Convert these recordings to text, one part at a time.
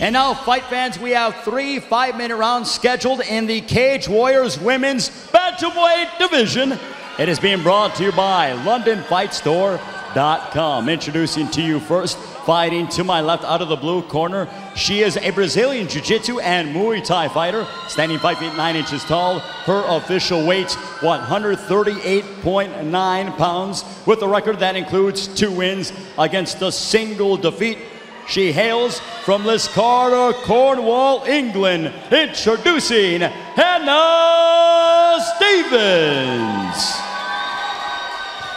And now, fight fans, we have 3 5-minute rounds scheduled in the Cage Warriors Women's Bantamweight Division. It is being brought to you by LondonFightStore.com. Introducing to you first, fighting to my left out of the blue corner. She is a Brazilian Jiu-Jitsu and Muay Thai fighter, standing 5 feet 9 inches tall. Her official weight, 138.9 pounds, with a record that includes 2 wins against a single defeat. She hails from Liscarta, Cornwall, England. Introducing Hannah Stevens.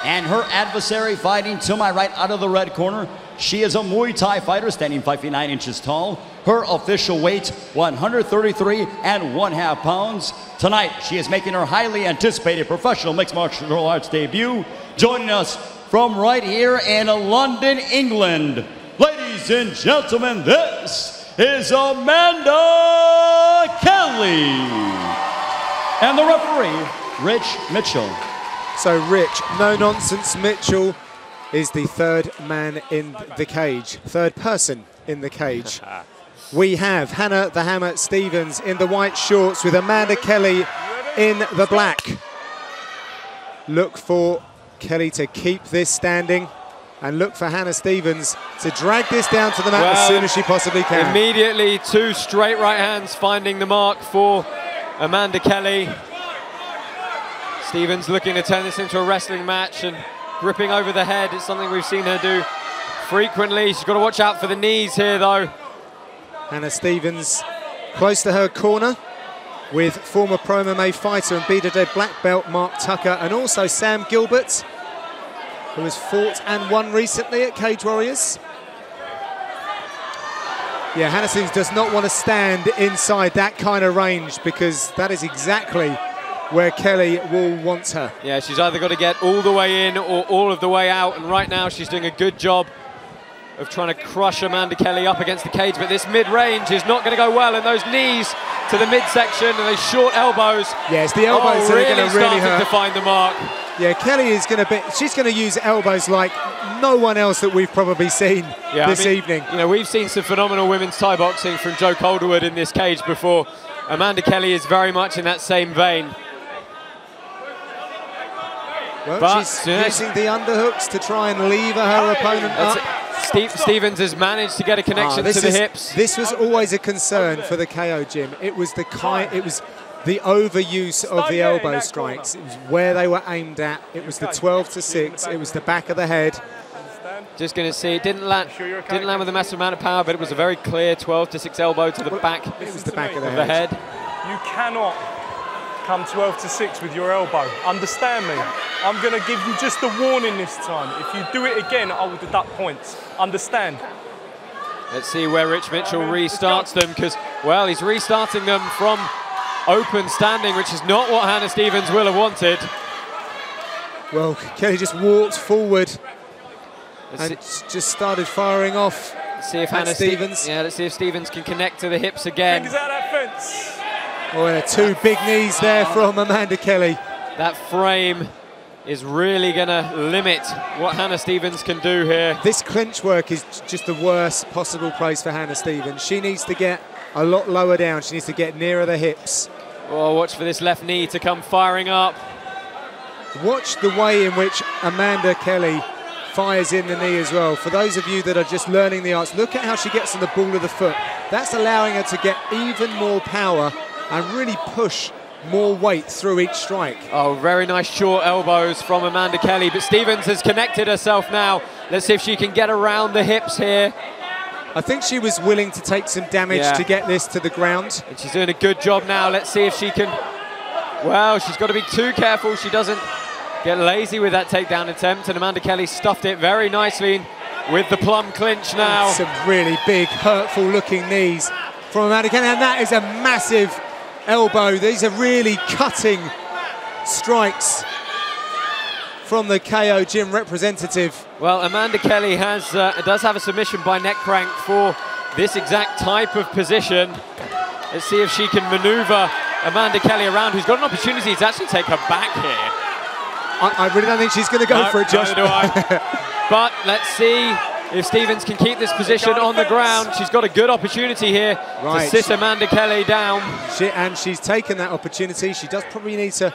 And her adversary fighting to my right out of the red corner. She is a Muay Thai fighter, standing 5 feet 9 inches tall. Her official weight, 133.5 pounds. Tonight, she is making her highly anticipated professional mixed martial arts debut. Joining us from right here in London, England. Ladies and gentlemen, this is Amanda Kelly. And the referee, Rich Mitchell. So Rich, no-nonsense Mitchell is the third man in the cage, third person in the cage. We have Hannah the Hammer Stevens in the white shorts with Amanda Kelly in the black. Look for Kelly to keep this standing and look for Hannah Stevens to drag this down to the mat as soon as she possibly can. Immediately 2 straight right hands finding the mark for Amanda Kelly. Stevens looking to turn this into a wrestling match and gripping over the head. It's something we've seen her do frequently. She's got to watch out for the knees here though. Hannah Stevens close to her corner with former Pro MMA fighter and BJJ black belt Mark Tucker and also Sam Gilbert, who has fought and won recently at Cage Warriors. Yeah, Hannah Stevens does not want to stand inside that kind of range because that is exactly where Kelly will want her. Yeah, she's either got to get all the way in or all of the way out, and right now she's doing a good job of trying to crush Amanda Kelly up against the cage, but this mid-range is not going to go well, and those knees to the midsection and those short elbows. Yes, the elbows are going to really hurt. To find the mark. Yeah, Kelly is going to be, she's going to use elbows like no one else that we've probably seen this evening. You know, we've seen some phenomenal women's Thai boxing from Joe Calderwood in this cage before. Amanda Kelly is very much in that same vein. Well, she's using the underhooks to try and lever her opponent up. Stevens has managed to get a connection to the hips. This was always a concern for the KO gym. It was the overuse of the elbow strikes. It was where they were aimed at. It was the 12-6. It was the back of the head. Just going to see, it didn't land with a massive amount of power, but it was a very clear 12-6 elbow to the back. It was the back of the head. You cannot come 12-6 with your elbow. Understand me. I'm going to give you just a warning this time. If you do it again, I will deduct points. Understand? Let's see where Rich Mitchell restarts them, because, well, he's restarting them from open standing, which is not what Hannah Stevens will have wanted. Well, Kelly just walked forward and just started firing off. Let's see if Hannah Stevens. Yeah, let's see if Stevens can connect to the hips again. Fingers out that fence. Oh, and 2 big knees there from Amanda Kelly. That frame is really going to limit what Hannah Stevens can do here. This clinch work is just the worst possible place for Hannah Stevens. She needs to get a lot lower down. She needs to get nearer the hips. Oh, watch for this left knee to come firing up. Watch the way in which Amanda Kelly fires in the knee as well. For those of you that are just learning the arts, look at how she gets on the ball of the foot. That's allowing her to get even more power and really push more weight through each strike. Oh, very nice short elbows from Amanda Kelly, but Stevens has connected herself now. Let's see if she can get around the hips here. I think she was willing to take some damage to get this to the ground. And she's doing a good job now. Let's see if she can... Well, she's got to be too careful she doesn't get lazy with that takedown attempt, and Amanda Kelly stuffed it very nicely with the plum clinch now. Some really big, hurtful-looking knees from Amanda Kelly, and that is a massive elbow. These are really cutting strikes from the KO gym representative. Well, Amanda Kelly does have a submission by neck crank for this exact type of position. Let's see if she can maneuver Amanda Kelly around, who's got an opportunity to actually take her back here. I really don't think she's going to go for it, Josh. Neither do I. But let's see if Stephens can keep this position on the ground, she's got a good opportunity here to sit Amanda Kelly down. And she's taken that opportunity. She does probably need to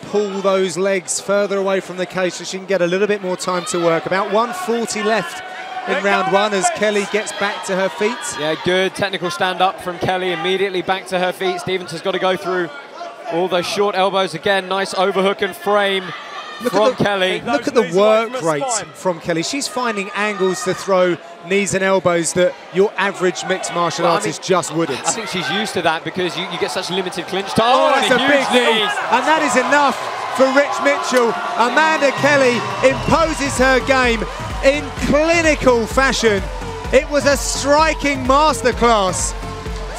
pull those legs further away from the cage so she can get a little bit more time to work. About 1:40 left in round one as Kelly gets back to her feet. Yeah, good technical stand-up from Kelly, immediately back to her feet. Stephens has got to go through all those short elbows again. Nice overhook and frame from Kelly. Look at the work rate from Kelly. She's finding angles to throw knees and elbows that your average mixed martial artist just wouldn't. I think she's used to that because you get such limited clinch time. Oh, that's a big knee. And that is enough for Rich Mitchell. Amanda Kelly imposes her game in clinical fashion. It was a striking masterclass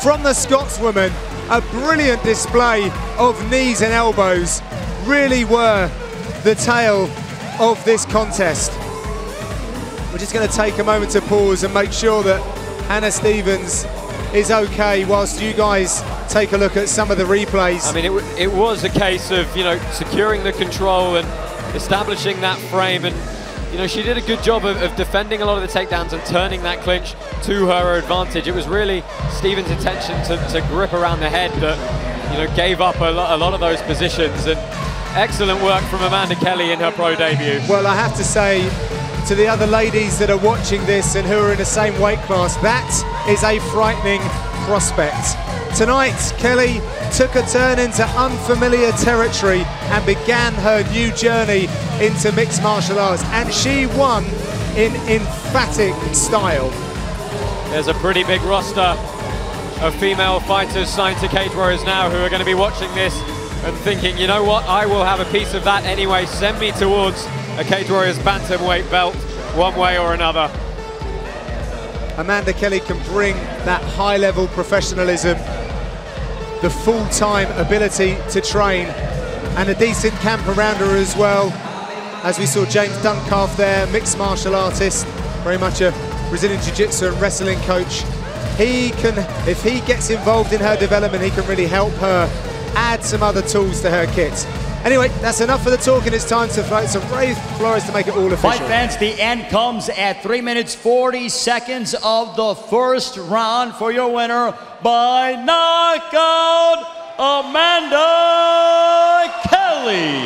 from the Scotswoman. A brilliant display of knees and elbows really were the tale of this contest. We're just going to take a moment to pause and make sure that Hannah Stephens is okay whilst you guys take a look at some of the replays. I mean, it was a case of, you know, securing the control and establishing that frame, and you know, she did a good job of defending a lot of the takedowns and turning that clinch to her advantage. It was really Stephens' intention to grip around the head that, you know, gave up a lot of those positions. And excellent work from Amanda Kelly in her pro debut. Well, I have to say to the other ladies that are watching this and who are in the same weight class, that is a frightening prospect. Tonight, Kelly took a turn into unfamiliar territory and began her new journey into mixed martial arts, and she won in emphatic style. There's a pretty big roster of female fighters signed to Cage Warriors now who are going to be watching this and thinking, you know what, I will have a piece of that anyway. Send me towards a Cage Warriors bantamweight belt one way or another. Amanda Kelly can bring that high-level professionalism, the full-time ability to train, and a decent camp around her as well. As we saw James Duncalf there, mixed martial artist, very much a Brazilian Jiu-Jitsu and wrestling coach. He can, if he gets involved in her development, he can really help her add some other tools to her kit. Anyway, that's enough for the talk, and it's time to fight some Ray Flores to make it all official. Fight fans, the end comes at 3 minutes 40 seconds of the first round for your winner by knockout, Amanda Kelly.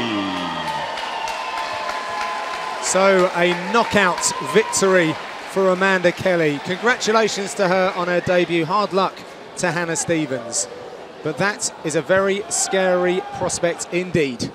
So a knockout victory for Amanda Kelly. Congratulations to her on her debut. Hard luck to Hannah Stephens. But that is a very scary prospect indeed.